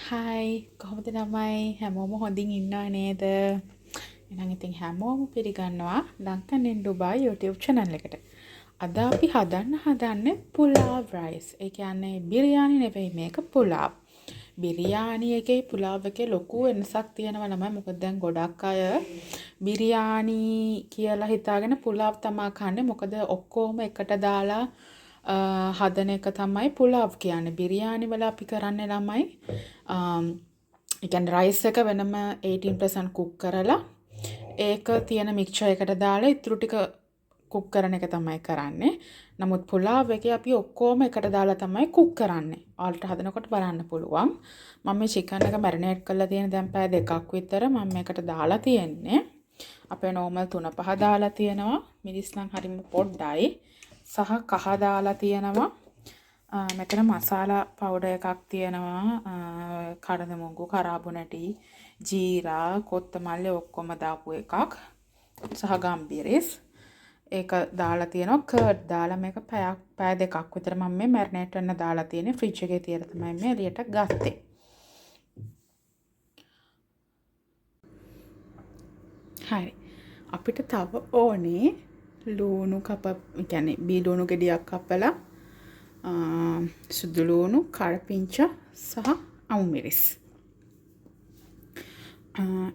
හයි කොහොමද ළමයි හැමෝම හොඳින් ඉන්නව නේද? එහෙනම් ඉතින් හැමෝම පිළිගන්නවා ලංකන් ඉන් ඩුබායි YouTube channel එකට. අද අපි හදන්නේ පුලාව් රයිස්. ඒ කියන්නේ බිරියානි නෙවෙයි මේක පුලාව්. බිරියානි එකේ පුලාව් එකේ ලොකු වෙනසක් තියෙනවා ළමයි. මොකද දැන් ගොඩක් අය බිරියානි කියලා හිතාගෙන පුලාව් තමා කන්නේ. මොකද ඔක්කොම එකට දාලා හදන එක තමයි පුලාව් කියන්නේ. බිරියානි වල අපි කරන්නේ ළමයි ඒ කියන්නේ රයිස් එක වෙනම 18% කුක් කරලා ඒක තියෙන මික්ස්චර් එකට දාලා ඉතුරු ටික කුක් කරන එක තමයි කරන්නේ. නමුත් පුලාව් එකේ අපි ඔක්කොම එකට දාලා තමයි කුක් කරන්නේ. ඔයාලට හදනකොට බලන්න පුළුවන්. මම මේ චිකන් එක මැරිනේට් කරලා තියෙන දැන් පැය දෙකක් විතර මම මේකට දාලා තියෙන්නේ. අපේ නෝමල් 3-5 දාලා තියෙනවා. මිරිස් නම් හරිම පොඩ්ඩයි. සහ කහ දාලා තියෙනවා. මෙතන මසාලා පවුඩර් එකක් තියෙනවා. cardamom, කරාබුනටි, ජීරා, කොත්තමල්ලි ඔක්කොම දාපු එකක්. සහ ගම්බිරිස්. ඒක දාලා තියෙනවා. කර්ඩ් දාලා මේක පැය දෙකක් විතර මම මේ මැරිනේට් කරන්න දාලා තියෙන්නේ. ෆ්‍රිජ් එකේ තියලා තමයි මේ එළියට ගත්තේ. හරි. අපිට තව ඕනේ ලුණු කියන්නේ බීලුණු ගෙඩියක් කපලා සුදු ලුණු කරපිංච සහ අමු මිරිස්.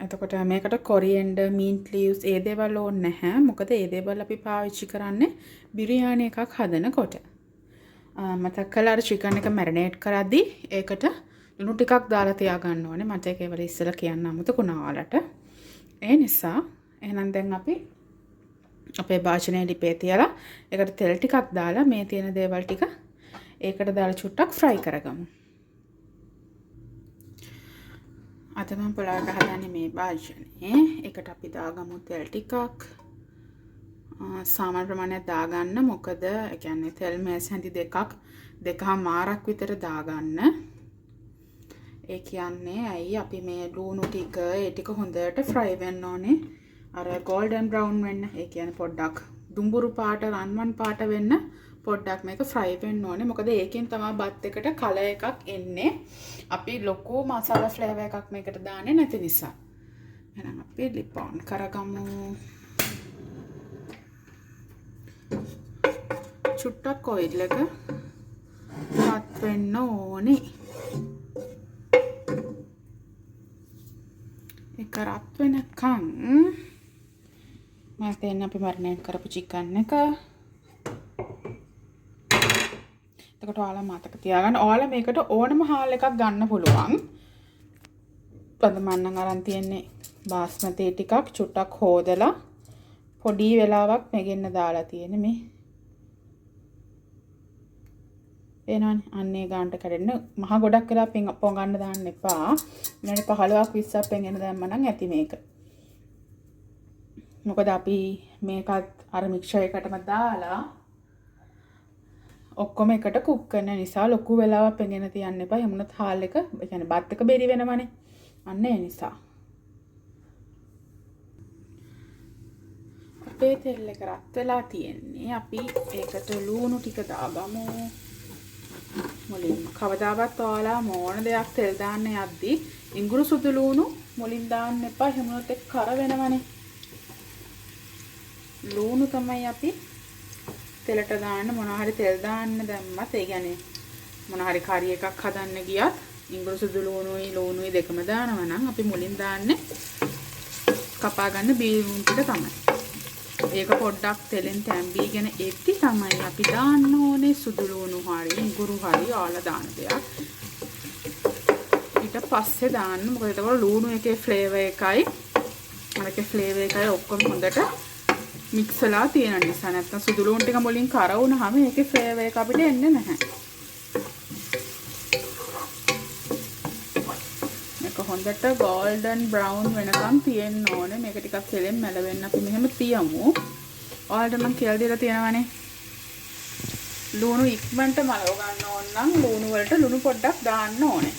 එතකොට මේකට coriander, mint leaves ඒ දේවල් ඕනේ නැහැ. මොකද ඒ දේවල් අපි පාවිච්චි කරන්නේ බිරියානි එකක් හදනකොට. මතක් කළා අර chicken එක marinate කරද්දී ඒකට ලුණු ටිකක් දාලා තියාගන්න ඕනේ. මට ඒක ඒවල ඉස්සෙල්ලා කියන්න අමතකුණා ඔයාලට. ඒ නිසා එහෙනම් දැන් අපි අපේ භාජනයේ ලිපේ තියලා ඒකට තෙල් ටිකක් දාලා මේ තියෙන දේවල් ටික ඒකට දාලා චුට්ටක් fry කරගමු. අද මම පුලාවට හදන්නේ මේ භාජනයේ. ඒකට අපි දාගමු තෙල් ටිකක්. සාමාන්‍ය ප්‍රමාණයක් දාගන්න. මොකද ඒ කියන්නේ තෙල් මේස් හැඳි දෙකමාරක් විතර දාගන්න. ඒ කියන්නේ ඇයි අපි මේ ලුණු ටික ඒ ටික හොඳට fry වෙන්න ඕනේ. අර golden brown වෙන්න. ඒ කියන්නේ පොඩ්ඩක් දුඹුරු පාට රන්වන් පාට වෙන්න පොඩ්ඩක් මේක fry වෙන්න ඕනේ. මොකද ඒකෙන් තමයි බත් එකට කලර් එකක් එන්නේ. අපි ලොකු මසාලා ෆ්ලේවර් එකක් මේකට දාන්නේ නැති නිසා. එහෙනම් අපි ලිප් ඔන් කරගමු. චුට්ටක් ඔයිල් එක රත් වෙන්න ඕනේ. ඒක රත් වෙනකන් මම දැන් අපි මැරිනේට් කරපු චිකන් එක. එතකොට ඔයාලා මතක තියාගන්න. ඔයාලා මේකට ඕනම හාල් එකක් ගන්න පුළුවන්. අද මම නම් අරන් තියන්නේ බාස්මති ටිකක් චුට්ටක් හොදලා පොඩි වෙලාවක් මෙගෙන්න දාලා තියෙන්නේ මේ. එනවනේ අන්නේ ගානට කඩන්න මහ ගොඩක් වෙලා පොඟන්න දාන්න එපා. විනාඩි 15ක් 20ක් පෙන්ගෙන දැම්ම නම් ඇති මේක. මොකද අපි මේකත් අර මික්ස්චර් එකටම දාලා ඔක්කොම එකට කුක් කරන නිසා ලොකු වෙලාවක් පෙන්ගෙන තියන්න එපා. යමුණත් හාල් එක ඒ කියන්නේ බත් එක බෙරි වෙනවනේ. අන්න ඒ නිසා. අපේ තෙල් එක රත් වෙලා තියෙන්නේ. අපි ඒකට ලුණු ටික දාගමු. මුලින්ම කවදාවත් ඔයාලා මොන දෙයක් තෙල් දාන්න යද්දී ඉඟුරු සුදු ලුණු මුලින් දාන්න එපා. එහෙම වුණොත් ඒක කර වෙනවනේ. ලුණු තමයි අපි තෙලට දාන්න. මොනවා හරි තෙල් දාන්න දැම්මත් ඒ කියන්නේ මොනවා හරි කරි එකක් හදන්න ගියත් ඉඟුරු සුදු ලුණුයි දෙකම දානවා නම් අපි මුලින් දාන්නේ කපා ගන්න බීලුණු ටික තමයි. ඒක පොඩ්ඩක් තෙලෙන් තැම්බීගෙන එද්දි තමයි අපි දාන්න ඕනේ සුදු ලුණු හරි ඉඟුරු හරි ඔයාලා දාන දෙයක්. ඊට පස්සේ දාන්න. මොකද ඒතකොට ලුණු එකේ ෆ්ලේවර් එකයි අරකේ ෆ්ලේවර් එකයි ඔක්කොම හොඳට මික්ස් වෙලා තියෙන නිසා. නැත්නම් සුදු ලුණු ටික මුලින් කර වුණාම ඒකේ ෆ්ලේවර් එක අපිට එන්නේ නැහැ. මේක හොඳට golden brown වෙනකම් තියෙන්න ඕනේ. මේක ටිකක් තෙලෙන් මැලවෙන්න අපි මෙහෙම තියමු. ඔයාලට මම කියලා දීලා තියෙනවානේ. ලුණු ඉක්මනට මලව ගන්න ඕන නම් ලුණු වලට ලුණු පොඩ්ඩක් දාන්න ඕනේ.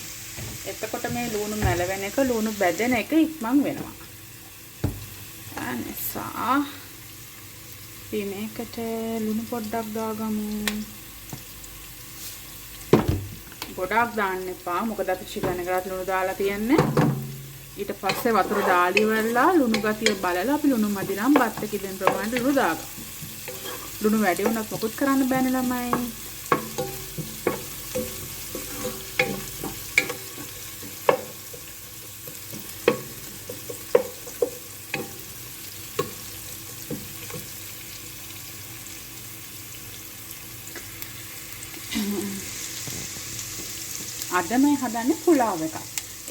එතකොට මේ ලුණු මැලවෙන එක ලුණු බැදෙන එක ඉක්මන් වෙනවා. අනසා අපි මේකට ලුණු පොඩ්ඩක් දාගමු. ගොඩාක් දාන්න එපා. මොකද අපි chicken එකකට ලුණු දාලා තියන්නේ. ඊට පස්සේ වතුර දාලි වෙලා ලුණු ගතිය බලලා අපි ලුණු මදි නම් බත් එකේ දෙන ප්‍රමාණයට ලුණු දාගන්න. ලුණු වැඩි වුණත් මොකුත් කරන්න බෑනේ ළමයි. අද මම හදන්නේ පුලාව් එකක්.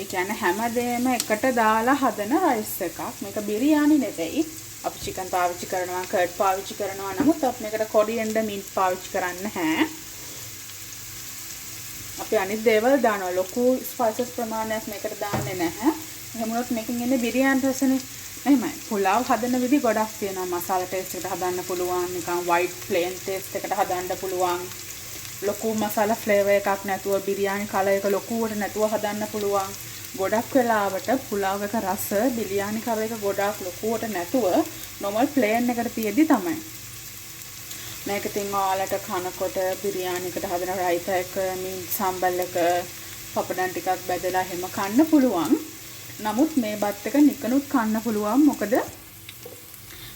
ඒ කියන්නේ හැමදේම එකට දාලා හදන රයිස් එකක්. මේක බිරියානි නෙවෙයි. අපි chicken පාවිච්චි කරනවා, curd පාවිච්චි කරනවා. නමුත් අපි මේකට coriander mint පාවිච්චි කරන්නේ නැහැ. අපි අනිත් දේවල් දානවා. ලොකු spices ප්‍රමාණයක් මේකට දාන්නේ නැහැ. එහෙම වුණොත් මේකෙන් එන්නේ බිරියානි රසනේ. එහෙමයි. පුලාව් හදන විදි ගොඩක් තියෙනවා. මසාලා ටේස්ට් එකට හදන්න පුළුවන්. නිකන් white plain ටේස්ට් එකට හදන්න පුළුවන්. ලොකු මසාලා ෆ්ලේවර් එකක් නැතුව බිරියානි කලර් එක ලොකුවට නැතුව හදන්න පුළුවන්. ගොඩක් වෙලාවට පුලාව් එක රස බිරියානි කලර් එක ගොඩක් ලොකුවට නැතුව normal plain එකට තියදී තමයි. මේක තින් ඔයාලට කනකොට බිරියානි එකට හදන රයිතා එක, මින්ට් සම්බල් එක, පපඩම් ටිකක් බෙදලා හැම කන්න පුළුවන්. නමුත් මේ බත් එක නිකනුත් කන්න පුළුවන්. මොකද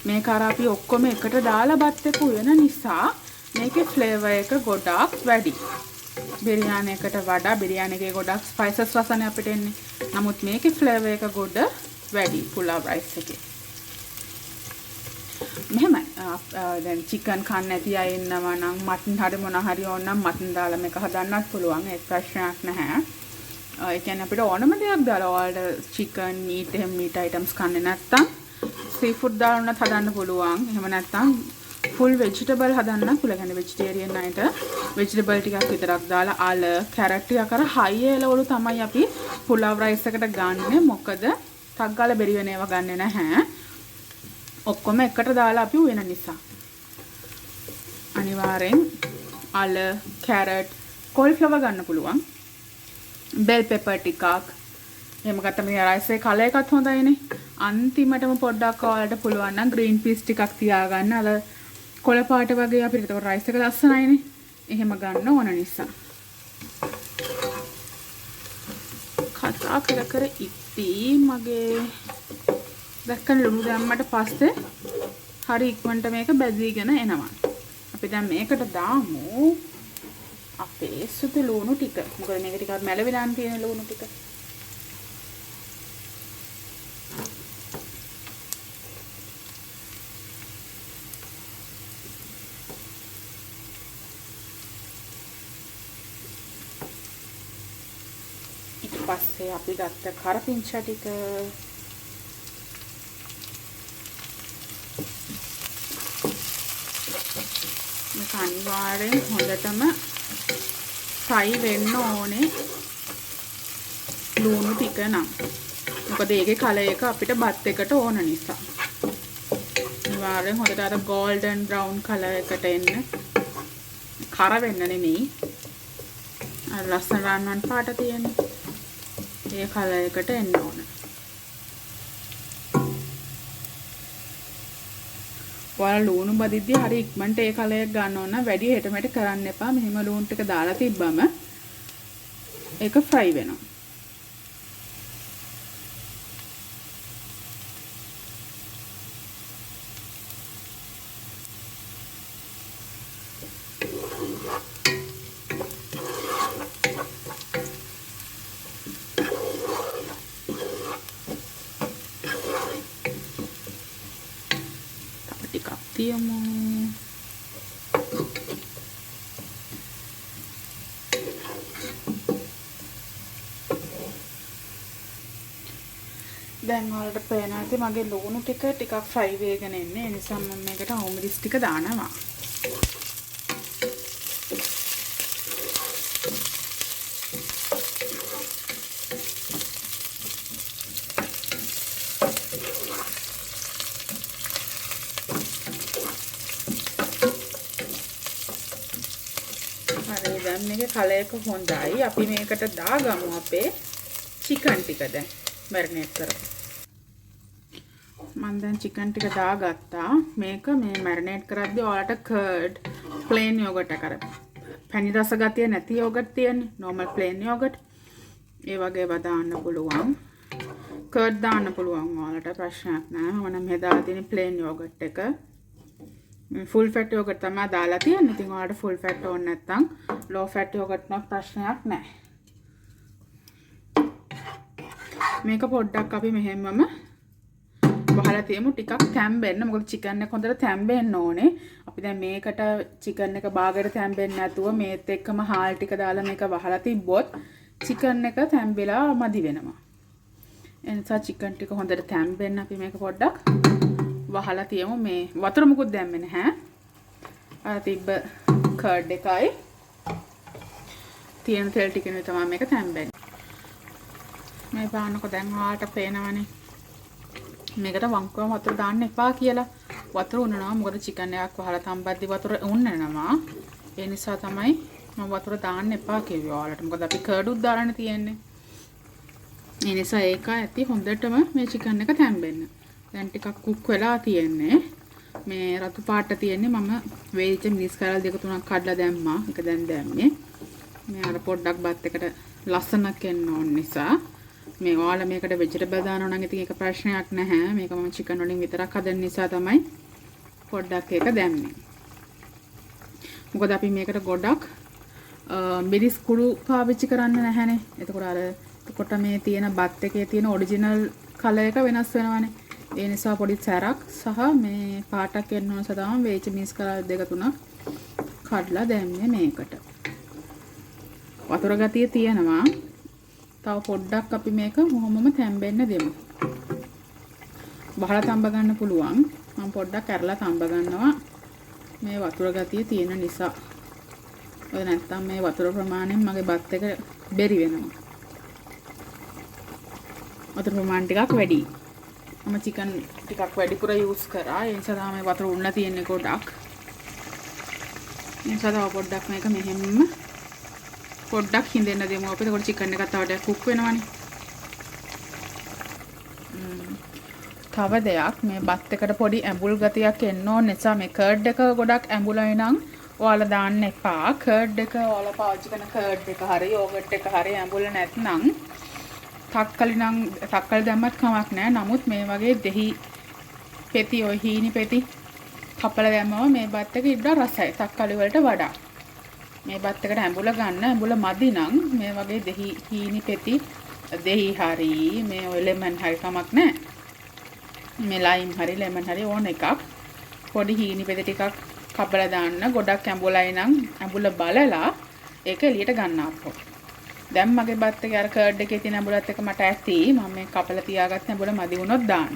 මේක අර අපි ඔක්කොම එකට දාලා බත් එක උයන නිසා මේකේ ෆ්ලේවර් එක ගොඩක් වැඩි. බිරියානි එකට වඩා බිරියානි එකේ ගොඩක් ස්පයිසස් රසනේ අපිට එන්නේ. නමුත් මේකේ ෆ්ලේවර් එක ගොඩ වැඩි පුලාව් රයිස් එකේ. මෙහෙමයි. දැන් chicken කන්න නැති අය ඉන්නවා නම් මටන් හරි මොන හරි ඕනනම් මටන් දාලා මේක හදන්නත් පුළුවන්. ඒක ප්‍රශ්නයක් නැහැ. ඒ කියන්නේ අපිට ඕනම දෙයක් දාලා ඔයාලට chicken meat එහෙම meat items කන්නේ නැත්තම් seafood දාලා උනත් හදන්න පුළුවන්. එහෙම නැත්තම් full vegetable හදන්න පුළුවන්. vegetarian අයට vegetable ටිකක් විතරක් දාලා ආල carrot ටිකක් අර high එලවලු තමයි අපි පුලාව් rice එකට ගන්නෙ. මොකද ටක් ගාලා බෙරි වෙන ඒවා ගන්නෙ නැහැ. ඔක්කොම එකට දාලා අපි උයන නිසා. අනිවාර්යෙන් ආල carrot cauliflower ගන්න පුළුවන්. bell pepper ටිකක්. එහෙම ගත්තම මේ rice එකේ කලර් එකත් හොඳයිනේ. අන්තිමටම පොඩ්ඩක් ඔයාලට පුළුවන් නම් green peas ටිකක් තියාගන්න. අර කොළ පාට වගේ අපිට ඒක රයිස් එක ලස්සනයිනේ. එහෙම ගන්න ඕන නිසා. කතා කර ඉති මගේ දැක්කන ලුණු දැම්මට පස්සේ හරි ඉක්මනට මේක බැදීගෙන එනවා. අපි දැන් මේකට දාමු අපේ සුදු ලුණු ටික. මොකද මේක ටිකක් මැලවිලා තියෙන ලුණු ටික. පස්සේ අපි ගත්ත කරපිංචා ටික මේක අනිවාර්යෙන් හොඳටම fry වෙන්න ඕනේ ලුණු ටික නම්. මොකද ඒකේ කලර් එක අපිට බත් එකට ඕන නිසා. අනිවාර්යෙන් හොඳට අර golden brown කලර් එකට එන්න. කර වෙන්න නෙමෙයි. අර ලස්සන රන්වන් පාට තියෙන්නේ. ඒ කලර් එකට එන්න ඕන. ඔයාලා ලුණු බදිද්දී හරි ඉක්මනට ඒ කලර් එක ගන්න ඕන. වැඩි හෙටමෙට කරන්න එපා. මෙහෙම ලුණු ටික දාලා තිබ්බම ඒක ෆ්‍රයි වෙනවා. තියමු. දැන් ඔයාලට පේනවා ඇති මගේ ලුණු ටිකක් ෆ්‍රයි වෙගෙන එන්නේ. ඒ නිසා මම මේකට අවුමිරිස් ටික දානවා. දැන් මේකේ කලර් එක හොඳයි. අපි මේකට දාගමු අපේ chicken ටික දැන් marinate කරමු. මම දැන් chicken ටික දාගත්තා. මේක මේ marinate කරද්දී ඔයාලට curd plain yogurt එක පැණි රස ගතිය නැති යෝගට් තියෙන්නේ. normal plain yogurt. ඒ වගේ ඒවා දාන්න පුළුවන්. කර්ඩ් දාන්න පුළුවන් ඔයාලට ප්‍රශ්නයක් නැහැ. මම නම් මේ දාලා තියෙන plain yogurt එක. full fat yogurt තමයි දාලා තියෙන්නේ. ඉතින් ඔයාලට full fat ඕන නැත්නම් low fat yogurt නම් ප්‍රශ්නයක් නැහැ. මේක පොඩ්ඩක් අපි මෙහෙමම වහලා තියමු ටිකක් තැම්බෙන්න. මොකද chicken එක හොඳට තැම්බෙන්න ඕනේ. අපි දැන් මේකට chicken එක බාගෙට තැම්බෙන්නේ නැතුව මේත් එක්කම හාල් ටික දාලා මේක වහලා තිබ්බොත් chicken එක තැම්බෙලා මදි වෙනවා. ඒ නිසා chicken ටික හොඳට තැම්බෙන්න අපි මේක පොඩ්ඩක් වහලා තියමු. මේ වතුර මුකුත් දැම්මේ නැහැ. අර තිබ්බ කර්ඩ් එකයි තියෙන තෙල් ටිකනේ තමයි මේක තැම්බෙන්නේ. මේ පානක දැන් ඔයාලට පේනවනේ. මේකට වංකුවම වතුර දාන්න එපා කියලා. වතුර උනනවා. මොකද chicken එකක් වහලා තම්බද්දි වතුර උන්නනවා. ඒ නිසා තමයි මම වතුර දාන්න එපා කිව්වේ ඔයාලට. මොකද අපි කර්ඩ් උත් දාන්න තියෙන්නේ. ඒ නිසා ඒක ඇති හොඳටම මේ chicken එක තැම්බෙන්න. දැන් ටිකක් කුක් වෙලා තියෙන්නේ. මේ රතු පාට තියෙන්නේ මම වේවිච්ච මිරිස් කරල් දෙක තුනක් කඩලා දැම්මා. ඒක දැන් දැම්මේ. මේ අර පොඩ්ඩක් බත් එකට ලස්සනක් එන්න ඕන නිසා මේ ඔයාලා මේකට වෙජිටබල් දානවා නම් ඉතින් ඒක ප්‍රශ්නයක් නැහැ. මේක මම chicken වලින් විතරක් හදන නිසා තමයි පොඩ්ඩක් ඒක දැම්මේ. මොකද අපි මේකට ගොඩක් මිරිස් කුඩු පාවිච්චි කරන්නේ නැහැනේ. එතකොට මේ තියෙන බත් එකේ තියෙන ඔරිජිනල් කලර් එක වෙනස් වෙනවානේ. ඒ නිසා පොඩි සැරක් සහ මේ පාටක් එන්න ඕන නිසා තමයි වේවිච්ච මිරිස් කරල් දෙක තුනක් කඩලා දැම්මේ මේකට. වතුර ගතිය තියෙනවා. තව පොඩ්ඩක් අපි මේක මොහොමම තැම්බෙන්න දෙමු. බහලා තම්බ ගන්න පුළුවන්. මම පොඩ්ඩක් ඇරලා තම්බ ගන්නවා. මේ වතුර ගතිය තියෙන නිසා. ඔය නැත්තම් මේ වතුර ප්‍රමාණයෙන් මගේ බත් එක බෙරි වෙනවා. වතුර ප්‍රමාණ ටිකක් වැඩි. මම chicken ටිකක් වැඩිපුර යූස් කරා. ඒ නිසා තමයි වතුර උන්නලා තියෙන්නේ ගොඩක්. ඒ නිසා තව පොඩ්ඩක් මේක මෙහෙම්ම පොඩ්ඩක් හිඳෙන්න දෙමු. අපිට කොට chicken එකත් තව ටිකක් කුක් වෙනවනේ. තව දෙයක් මේ බත් එකට පොඩි ඇඹුල් ගතියක් එන්න ඕන නිසා මේ කර්ඩ් එක ගොඩක් ඇඹුලයි නම් ඔයාලා දාන්න එපා. කර්ඩ් එක ඔයාලා පාවිච්චි කරන කර්ඩ් එක හරි යෝගට් එක හරි ඇඹුල නැත්නම් තක්කලි දැම්මත් කමක් නැහැ. නමුත් මේ වගේ දෙහි පෙති ඔය හීනි පෙති කපලා දැම්මම මේ බත් එක ඉඩ රසයි තක්කලි වලට වඩා. මේ බත් එකට ඇඹුල ගන්න. ඇඹුල මදි නම් මේ වගේ දෙහි හීනි පෙති දෙහි හරි මේ ඔය ලෙමන් හරි කමක් නැහැ. මේ ලයිම් හරි ලෙමන් හරි ඕන එකක් පොඩි හීනි පෙති ටිකක් කපලා දාන්න. ගොඩක් ඇඹුලයි නම් ඇඹුල බලලා ඒක එළියට ගන්න අපෝ. දැන් මගේ බත් එකේ අර කර්ඩ් එකේ තියෙන ඇඹුලත් එක මට ඇති. මම මේ කපලා තියාගත්ත ඇඹුල මදි වුණොත් දාන්න.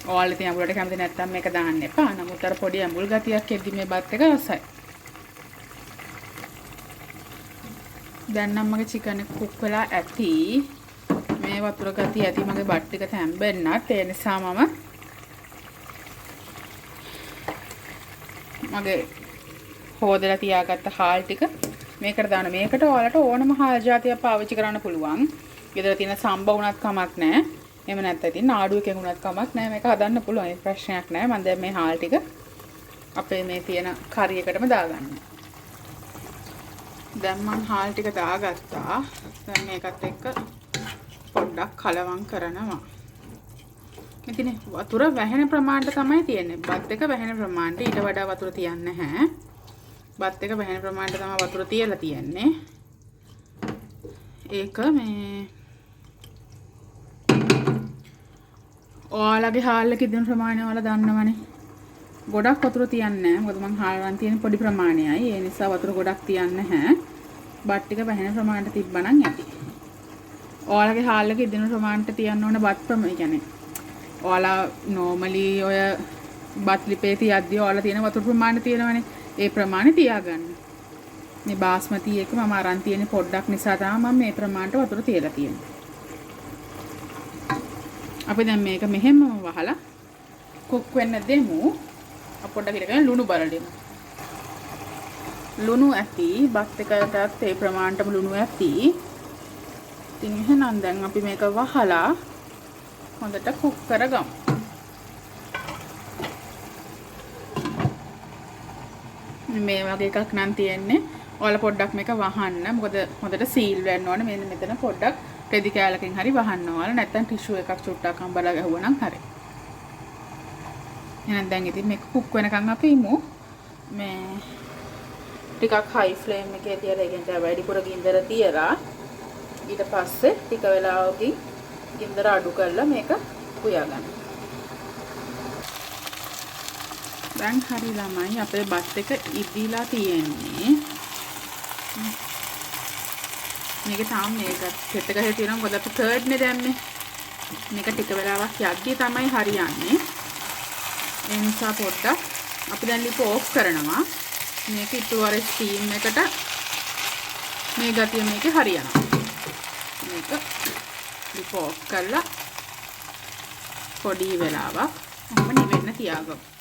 ඔයාලා ඉතින් ඇඹුලට කැමති නැත්නම් මේක දාන්න එපා. නමුත් අර පොඩි ඇඹුල් ගතියක් එද්දි මේ බත් එක රසයි. දැන් නම් මගේ chicken එක කුක් වෙලා ඇති. මේ වතුර ගතිය ඇති මගේ බත් ටික තැම්බෙන්නත්. ඒ නිසා මගේ හොදලා තියාගත්ත හාල් ටික මේකට දාන්න. මේකට ඔයාලට ඕනම හාල් జాතියක් පාවිච්චි කරන්න පුළුවන්. ගෙදර තියෙන සම්බ වුණත් කමක් නැහැ. එහෙම නැත්නම් ඉතින් නාඩු එකෙන් වුණත් කමක් නැහැ. මේක හදන්න පුළුවන්. ඒ ප්‍රශ්නයක් නැහැ. මම දැන් මේ හාල් ටික අපේ මේ තියෙන කරි එකටම දාගන්නවා. දැන් මම හාල් ටික දාගත්තා. දැන් මේකත් එක්ක පොඩ්ඩක් කලවම් කරනවා. ඉතින් වතුර වැහෙන ප්‍රමාණයට තමයි තියෙන්නේ. බත් එක වැහෙන ප්‍රමාණයට ඊට වඩා වතුර තියන්නේ නැහැ. බත් එක වැහෙන ප්‍රමාණයට තමයි වතුර තියලා තියෙන්නේ. ඒක මේ ඔයාලගේ හාල් එකේ දෙන ප්‍රමාණය ඔයාලා දන්නවනේ. ගොඩක් වතුර තියන්නේ නැහැ. මොකද මං හාල් වන් තියෙන පොඩි ප්‍රමාණයයි. ඒ නිසා වතුර ගොඩක් තියන්නේ නැහැ. බත් ටික වැහෙන ප්‍රමාණයට තිබ්බනම් ඇති. ඔයාලගේ හාල් එකේ දෙන ප්‍රමාණයට තියන්න ඕන බත් ප්‍රමාණය කියන්නේ. ඔයාලා normally ඔය බත් ලිපේ තියද්දී ඔයාලා තියෙන වතුර ප්‍රමාණය තියෙනවනේ. ඒ ප්‍රමාණය තියාගන්න. මේ බාස්මති එක මම අරන් තියෙන්නේ පොඩ්ඩක් නිසා තමයි මම මේ ප්‍රමාණයට වතුර තියලා තියෙන්නේ. අපි දැන් මේක මෙහෙම වහලා කුක් වෙන්න දෙමු. පොඩ්ඩක් ඉරගෙන ලුණු බලන්න. ලුණු ඇති බත් එකටත් ඒ ප්‍රමාණයටම ලුණු ඇති. ඉතින් එහෙනම් දැන් අපි මේක වහලා හොඳට කුක් කරගමු. මේ වගේ එකක් නම් තියෙන්නේ. ඔයාලා පොඩ්ඩක් මේක වහන්න. මොකද හොඳට සීල් වෙන්න ඕනේ. මෙන්න මෙතන පොඩ්ඩක් රෙදි කෑල්ලකින් හරි වහන්න ඕන. නැත්නම් ටිෂු එකක් චුට්ටක් අම්බලා ගහුවනම් හරි. එහෙනම් දැන් ඉතින් මේක කුක් වෙනකන් අපි ඉමු. මේ ටිකක් හයි ෆ්ලේම් එකේ තියලා ඒකෙන් වැඩිපුර ගින්දර තියලා ඊට පස්සේ ටික වෙලාවකින් ගින්දර අඩු කරලා මේක පුයා ගන්න. දැන් හරි ළමයි අපේ බත් එක ඉදිලා තියෙන්නේ. මේක තාම මේක සෙට් එක හැටි වෙනවා. මොකද අපි කර්ඩ් නේ දැම්මේ. මේක ටික වෙලාවක් යද්දී තමයි හරියන්නේ. ඒ නිසා පොඩ්ඩක් අපි දැන් ලිප ඕෆ් කරනවා. මේක ඊටවර ස්ටීම් එකට මේ ගතිය මේකේ හරියනවා. මේක ලිප ඕෆ් කරලා පොඩි වෙලාවක් ඔහම නිවෙන්න තියාගමු.